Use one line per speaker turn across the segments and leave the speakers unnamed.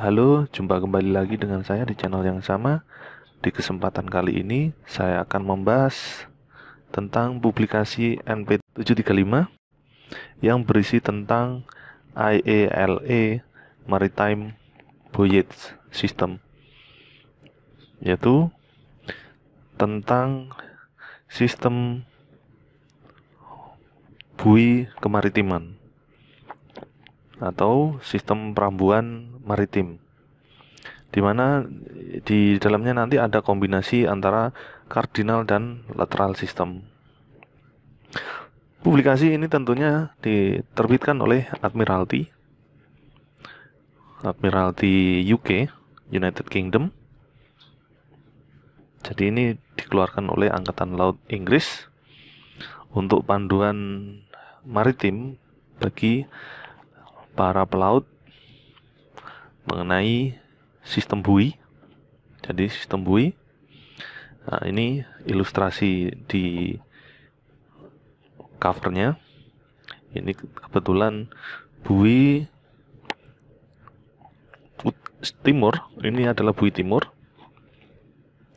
Halo, jumpa kembali lagi dengan saya di channel yang sama. Di kesempatan kali ini, saya akan membahas tentang publikasi NP735 yang berisi tentang IALA Maritime Voyage System, yaitu tentang sistem bui kemaritiman atau sistem perambuan maritim, di mana di dalamnya nanti ada kombinasi antara cardinal dan lateral system. Publikasi ini tentunya diterbitkan oleh Admiralty UK, United Kingdom. Jadi ini dikeluarkan oleh Angkatan Laut Inggris untuk panduan maritim bagi para pelaut mengenai sistem bui. Jadi sistem bui. Nah, ini ilustrasi di covernya. Ini kebetulan bui timur. Ini adalah bui timur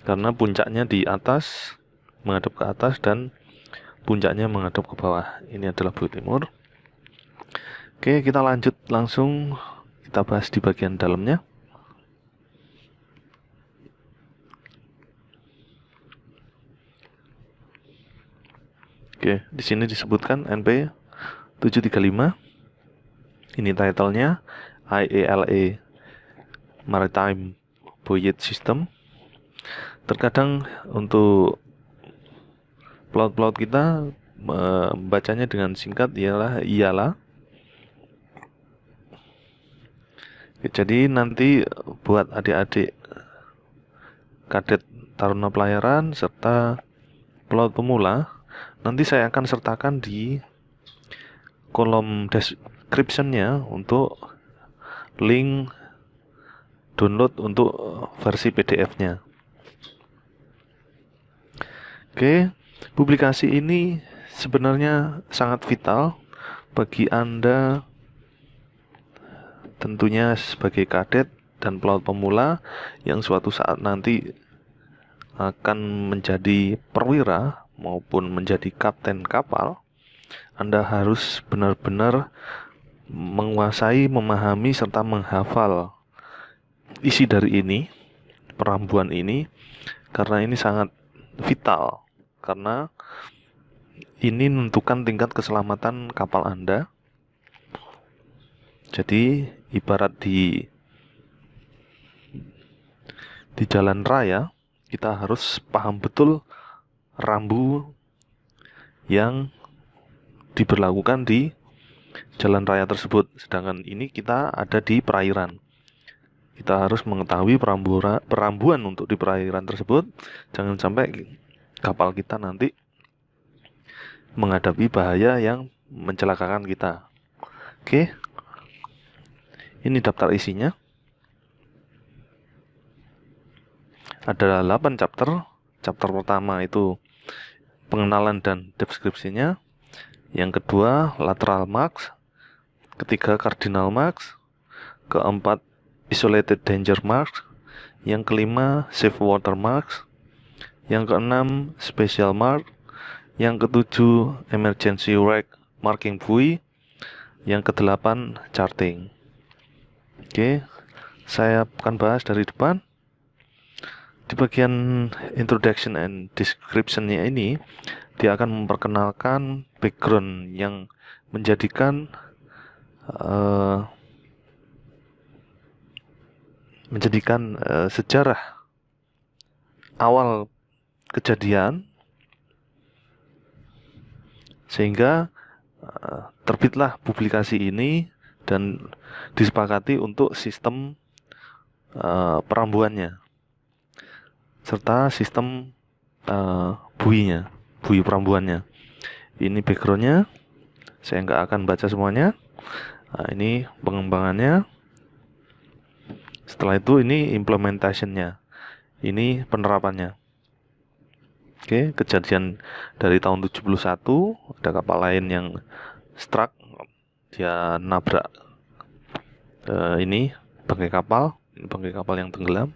karena puncaknya di atas, menghadap ke atas, dan puncaknya menghadap ke bawah. Ini adalah bui timur. Oke, kita lanjut langsung. Kita bahas di bagian dalamnya. Oke, di sini disebutkan NP 735. Ini titlenya IALA Maritime Voyage System. Terkadang untuk pelaut-pelaut kita membacanya dengan singkat ialah IALA. Jadi nanti buat adik-adik kadet taruna pelayaran serta pelaut pemula, nanti saya akan sertakan di kolom description-nya untuk link download untuk versi PDF-nya. Oke, publikasi ini sebenarnya sangat vital bagi Anda, tentunya sebagai kadet dan pelaut pemula yang suatu saat nanti akan menjadi perwira maupun menjadi kapten kapal. Anda harus benar-benar menguasai, memahami, serta menghafal isi dari ini, perambuan ini, karena ini sangat vital, karena ini menentukan tingkat keselamatan kapal Anda. Jadi ibarat di jalan raya, kita harus paham betul rambu yang diberlakukan di jalan raya tersebut. Sedangkan ini kita ada di perairan. Kita harus mengetahui perambuan untuk di perairan tersebut. Jangan sampai kapal kita nanti menghadapi bahaya yang mencelakakan kita. Oke. Ini daftar isinya. Ada 8 chapter. Chapter pertama itu pengenalan dan deskripsinya. Yang kedua, lateral marks. Ketiga, cardinal marks. Keempat, isolated danger marks. Yang kelima, safe water marks. Yang keenam, special mark. Yang ketujuh, emergency wreck marking buoy. Yang kedelapan, charting. Oke, saya akan bahas dari depan. Di bagian introduction and description-nya ini, dia akan memperkenalkan background yang menjadikan sejarah awal kejadian, sehingga terbitlah publikasi ini dan disepakati untuk sistem perambuannya serta sistem buinya, bui perambuannya. Ini backgroundnya, saya nggak akan baca semuanya. Nah, ini pengembangannya. Setelah itu ini implementationnya, ini penerapannya. Oke, kejadian dari tahun 71, ada kapal lain yang struck, dia nabrak ini bangkai kapal. Ini bangkai kapal yang tenggelam.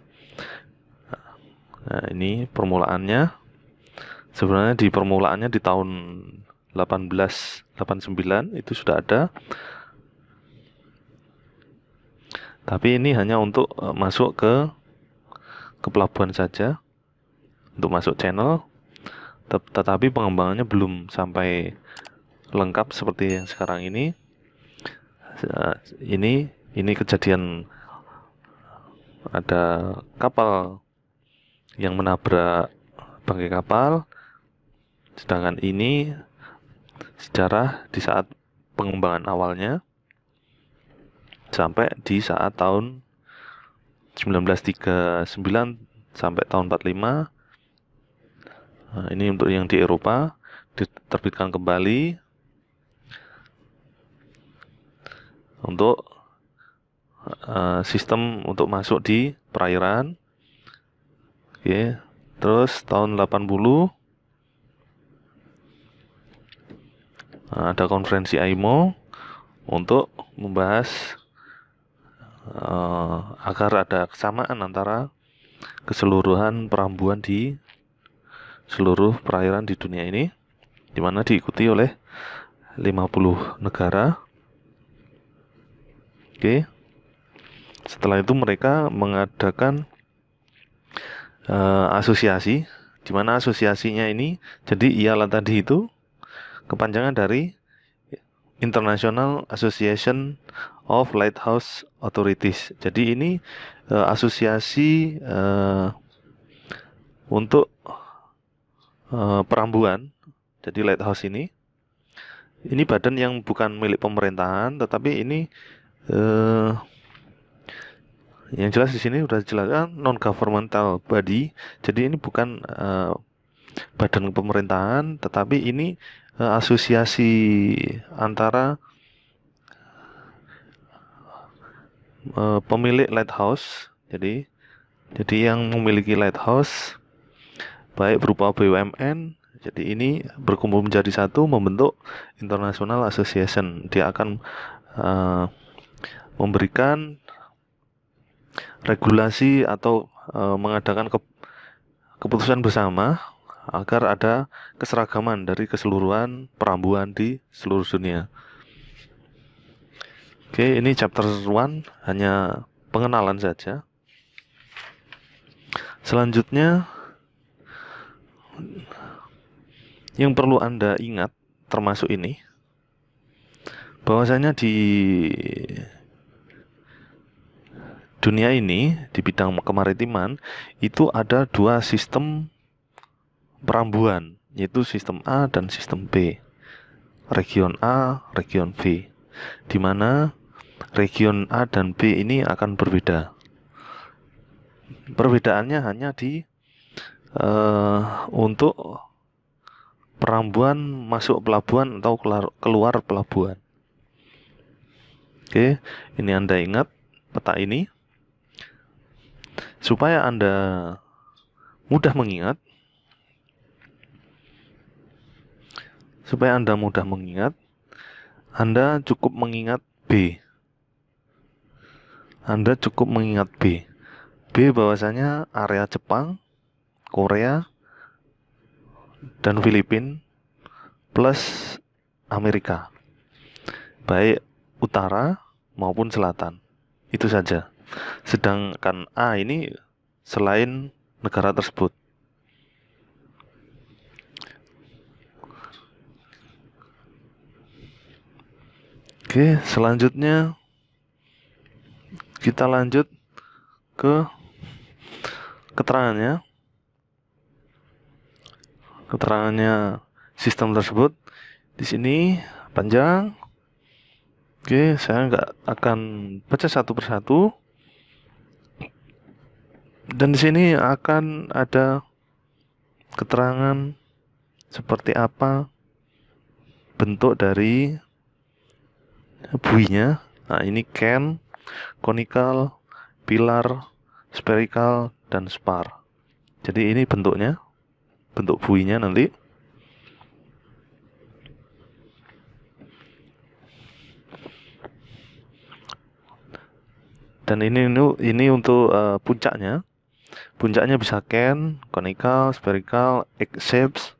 Nah, ini permulaannya. Sebenarnya di permulaannya di tahun 1889 itu sudah ada. Tapi ini hanya untuk masuk ke pelabuhan saja, untuk masuk channel. Tetapi pengembangannya belum sampai lengkap seperti yang sekarang ini. Ini kejadian ada kapal yang menabrak bangkai kapal. Sedangkan ini sejarah di saat pengembangan awalnya sampai di saat tahun 1939 sampai tahun 45. Nah, ini untuk yang di Eropa diterbitkan kembali untuk sistem untuk masuk di perairan. Oke, terus tahun 80 ada konferensi IMO untuk membahas agar ada kesamaan antara keseluruhan perambuan di seluruh perairan di dunia ini, di mana diikuti oleh 50 negara. Oke. Setelah itu mereka mengadakan asosiasi, di mana asosiasinya ini, jadi IALA tadi itu kepanjangan dari International Association of Lighthouse Authorities. Jadi ini asosiasi untuk perambuan. Jadi lighthouse ini badan yang bukan milik pemerintahan, tetapi ini yang jelas di sini sudah dijelaskan non governmental body. Jadi ini bukan badan pemerintahan, tetapi ini asosiasi antara pemilik lighthouse. Jadi yang memiliki lighthouse baik berupa BUMN. Jadi ini berkumpul menjadi satu, membentuk International Association. Dia akan memberikan regulasi atau mengadakan keputusan bersama agar ada keseragaman dari keseluruhan perambuan di seluruh dunia. Oke, ini chapter 1 hanya pengenalan saja. Selanjutnya yang perlu Anda ingat termasuk ini, bahwasanya di dunia ini di bidang kemaritiman itu ada dua sistem perambuan, yaitu sistem A dan sistem B. Region A, region B. Di mana region A dan B ini akan berbeda. Perbedaannya hanya di untuk perambuan masuk pelabuhan atau keluar pelabuhan. Oke, ini Anda ingat peta ini supaya Anda mudah mengingat. Anda cukup mengingat B. B bahwasanya area Jepang, Korea, dan Filipina plus Amerika, baik utara maupun selatan. Itu saja. Sedangkan A ini selain negara tersebut. Oke, selanjutnya kita lanjut ke keterangannya sistem tersebut. Di sini panjang. Oke, saya nggak akan baca satu persatu. Dan di sini akan ada keterangan seperti apa bentuk dari buoy-nya. Nah, ini can, conical, pilar, spherical, dan spar. Jadi ini bentuknya, bentuk buoy-nya nanti. Dan ini untuk puncaknya. Puncaknya bisa can, conical, spherical, egg shapes,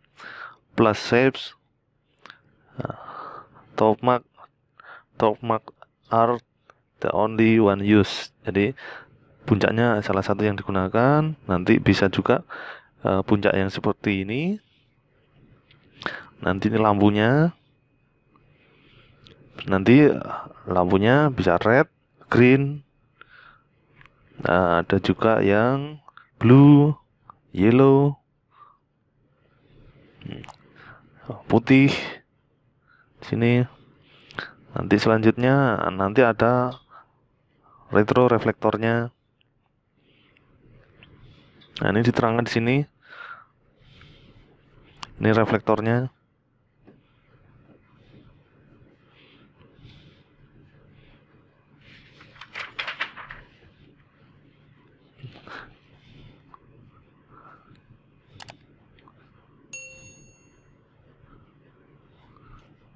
plus shapes, top mark are the only one use. Jadi puncaknya salah satu yang digunakan. Nanti bisa juga puncak yang seperti ini. Nanti ini lampunya. Nanti lampunya bisa red, green. Nah, ada juga yang blue, yellow, putih. Sini. Nanti selanjutnya nanti ada retro reflektornya. Nah, ini diterangkan di sini. Ini reflektornya.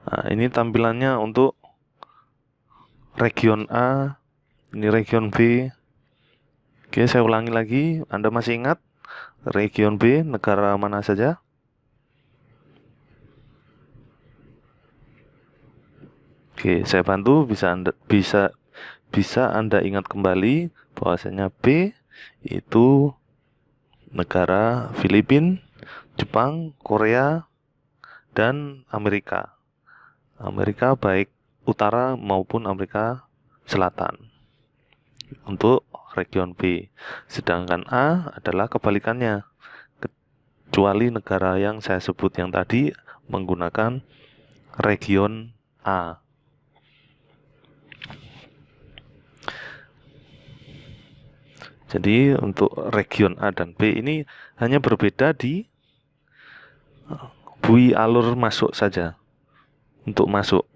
Nah, ini tampilannya untuk region A, ini region B. Oke, saya ulangi lagi. Anda masih ingat region B negara mana saja? Oke, saya bantu bisa Anda ingat kembali bahwasanya B itu negara Filipina, Jepang, Korea, dan Amerika. Amerika baik utara maupun Amerika Selatan untuk region B. Sedangkan A adalah kebalikannya, kecuali negara yang saya sebut yang tadi menggunakan region A. Jadi untuk region A dan B ini hanya berbeda di bui alur masuk saja. Untuk masuk,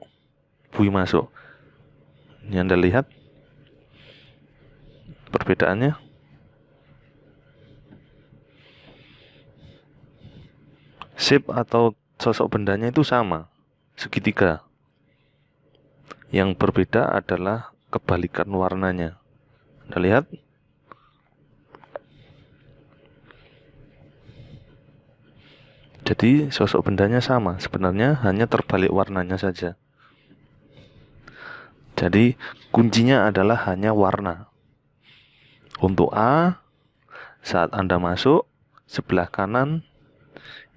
bui masuk. Ini Anda lihat perbedaannya. Shape atau sosok bendanya itu sama, segitiga. Yang berbeda adalah kebalikan warnanya. Anda lihat. Jadi sosok bendanya sama, sebenarnya hanya terbalik warnanya saja. Jadi kuncinya adalah hanya warna. Untuk A, saat Anda masuk, sebelah kanan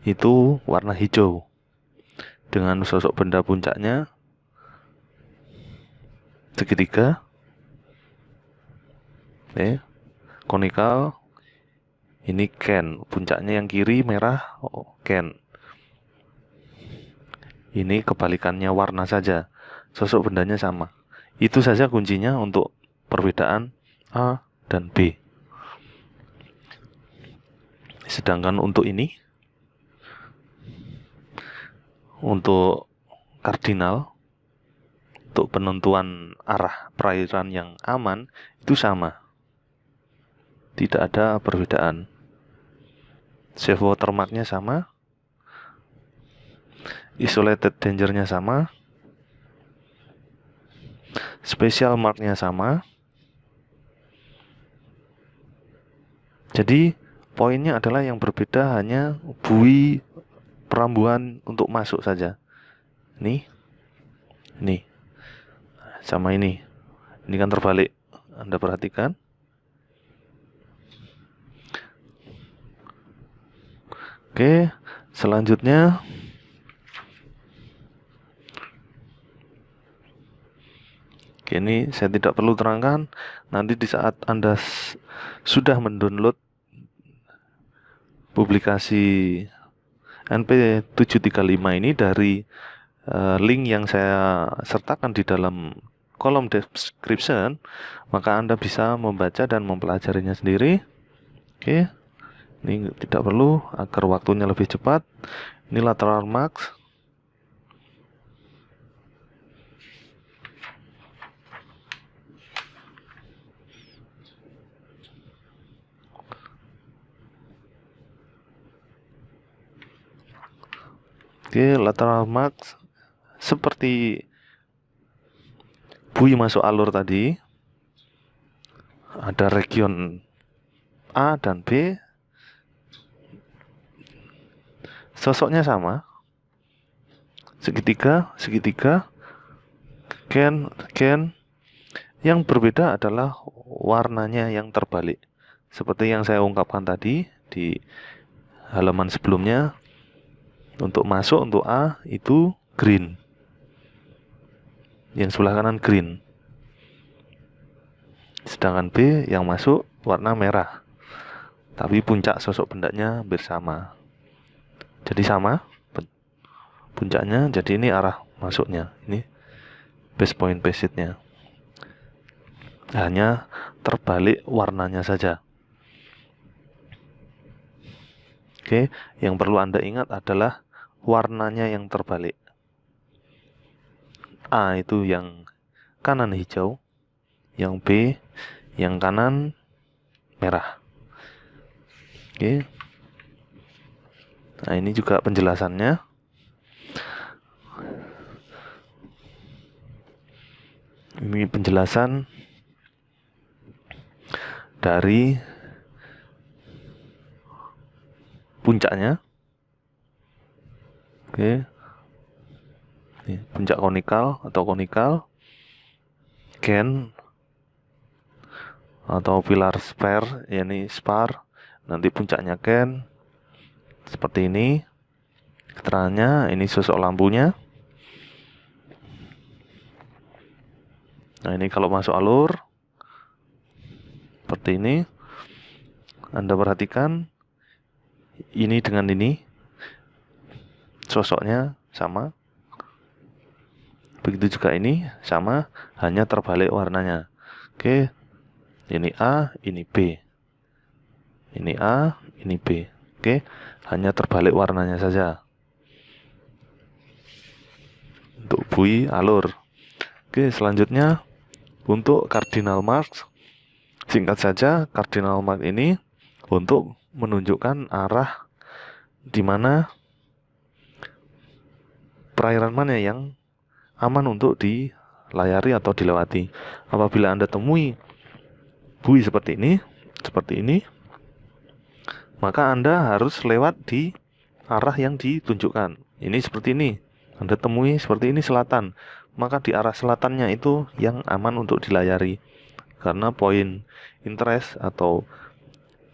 itu warna hijau dengan sosok benda puncaknya segitiga. Conical. Ini can, puncaknya yang kiri merah, can. Ini kebalikannya warna saja, sosok bendanya sama. Itu saja kuncinya untuk perbedaan A dan B. Sedangkan untuk ini, untuk kardinal, untuk penentuan arah perairan yang aman, itu sama. Tidak ada perbedaan. Safe watermark-nya sama. Isolated danger-nya sama. Special mark-nya sama. Jadi poinnya adalah yang berbeda hanya bui perambuan untuk masuk saja. Ini sama ini. Ini kan terbalik. Anda perhatikan. Oke, selanjutnya ini saya tidak perlu terangkan. Nanti di saat Anda sudah mendownload publikasi NP735 ini dari link yang saya sertakan di dalam kolom description, maka Anda bisa membaca dan mempelajarinya sendiri. Oke. Ini tidak perlu agar waktunya lebih cepat. Ini lateral marks. Oke, lateral marks seperti bui masuk alur tadi. ada region A dan B, sosoknya sama, segitiga, segitiga, gen. Yang berbeda adalah warnanya yang terbalik. Seperti yang saya ungkapkan tadi di halaman sebelumnya, untuk masuk untuk A itu green, yang sebelah kanan green, sedangkan B yang masuk warna merah, tapi puncak sosok bendanya hampir sama. Jadi sama puncaknya, jadi ini arah masuknya, ini base point base-nya, hanya terbalik warnanya saja. Oke, yang perlu Anda ingat adalah warnanya yang terbalik. A itu yang kanan hijau, yang B yang kanan merah. Oke. Nah, ini juga penjelasannya. Ini penjelasan dari puncaknya. Oke. Ini puncak konikal atau konikal, gen atau pilar spare, yakni spar. Nanti puncaknya gen. Seperti ini keterangannya. Ini sosok lampunya. Nah, ini kalau masuk alur seperti ini. Anda perhatikan ini dengan ini sosoknya sama. Begitu juga ini sama, hanya terbalik warnanya. Oke. Ini A, ini B. Ini A, ini B. Oke, hanya terbalik warnanya saja. Untuk bui alur. Oke, selanjutnya untuk cardinal marks. Singkat saja, cardinal mark ini untuk menunjukkan arah di mana perairan mana yang aman untuk dilayari atau dilewati. Apabila Anda temui bui seperti ini, maka Anda harus lewat di arah yang ditunjukkan. Ini seperti ini. Anda temui seperti ini selatan, maka di arah selatannya itu yang aman untuk dilayari. Karena poin interest atau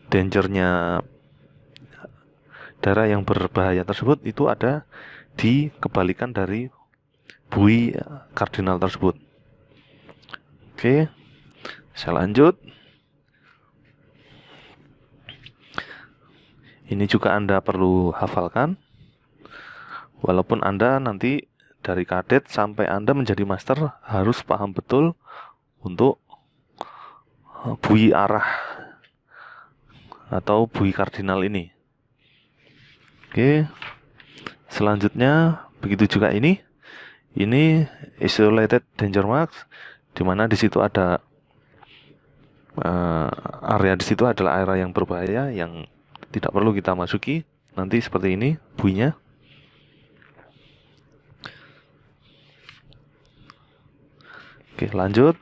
dangernya daerah yang berbahaya tersebut itu ada di kebalikan dari bui kardinal tersebut. Oke, saya lanjut. Ini juga Anda perlu hafalkan. Walaupun Anda nanti dari kadet sampai Anda menjadi master harus paham betul untuk bui arah atau bui kardinal ini. Oke. Selanjutnya begitu juga ini. Ini isolated danger marks, di mana di situ ada area, di situ adalah area yang berbahaya yang tidak perlu kita masuki. Nanti seperti ini buinya. Oke, lanjut.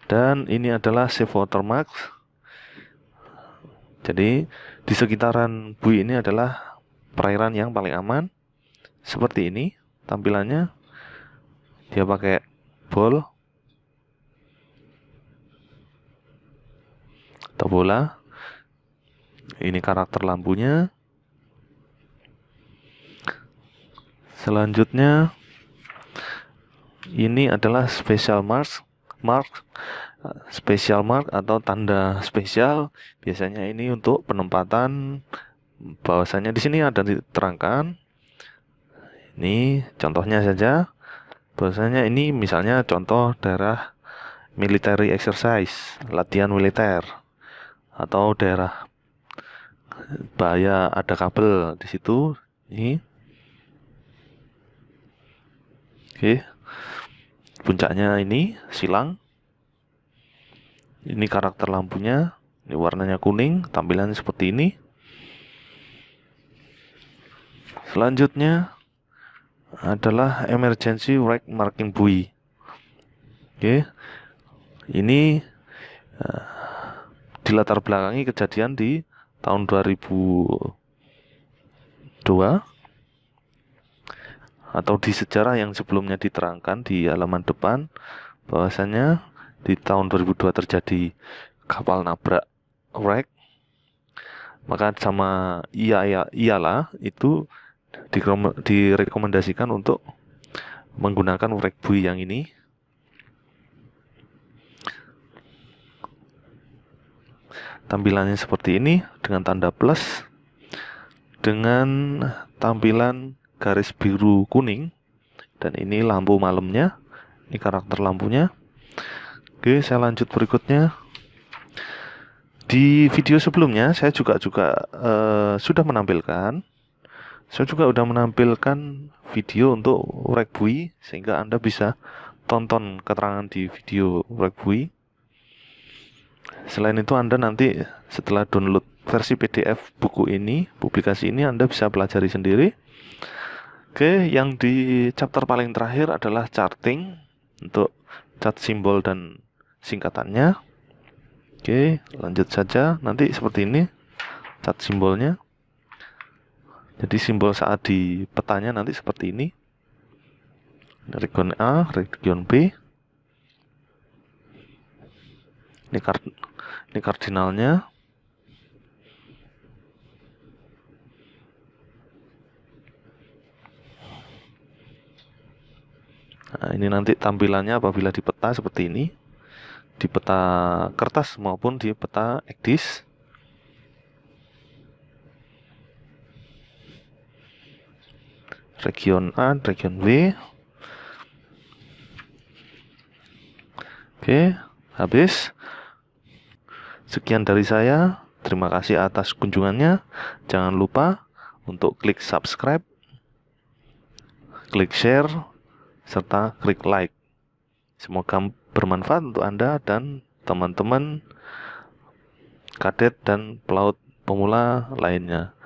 Dan ini adalah safe water marks. Jadi di sekitaran bui ini adalah perairan yang paling aman. Seperti ini tampilannya. Dia pakai ball atau bola. Ini karakter lampunya. Selanjutnya ini adalah special mark atau tanda spesial. Biasanya ini untuk penempatan. Bahwasanya di sini ada diterangkan. Ini contohnya saja. Bahwasanya ini misalnya contoh daerah military exercise, latihan militer, atau daerah bahaya ada kabel di situ. Ini. Oke. Puncaknya ini silang. Ini karakter lampunya. Ini warnanya kuning, tampilannya seperti ini. Selanjutnya adalah emergency wreck marking buoy. Oke. Ini dilatar belakangi kejadian di tahun 2002 atau di sejarah yang sebelumnya diterangkan di halaman depan bahwasanya di tahun 2002 terjadi kapal nabrak wreck, maka sama iyalah itu direkomendasikan untuk menggunakan wreck buoy yang ini. Tampilannya seperti ini dengan tanda plus dengan tampilan garis biru kuning, dan ini lampu malamnya, ini karakter lampunya. Oke, saya lanjut berikutnya. Di video sebelumnya saya juga sudah menampilkan video untuk wreck buoy, sehingga Anda bisa tonton keterangan di video wreck buoy. Selain itu, Anda nanti setelah download versi PDF buku ini, publikasi ini, Anda bisa pelajari sendiri. Oke, yang di chapter paling terakhir adalah charting untuk cat simbol dan singkatannya. Oke, lanjut saja. Nanti seperti ini cat simbolnya. Jadi simbol saat di petanya nanti seperti ini. Region A, region B. Ini kardinalnya. Nah, ini nanti tampilannya apabila di peta seperti ini, di peta kertas maupun di peta ECDIS. Region A, region B. Oke, habis. Sekian dari saya. Terima kasih atas kunjungannya. Jangan lupa untuk klik subscribe, klik share, serta klik like. Semoga bermanfaat untuk Anda dan teman-teman kadet dan pelaut pemula lainnya.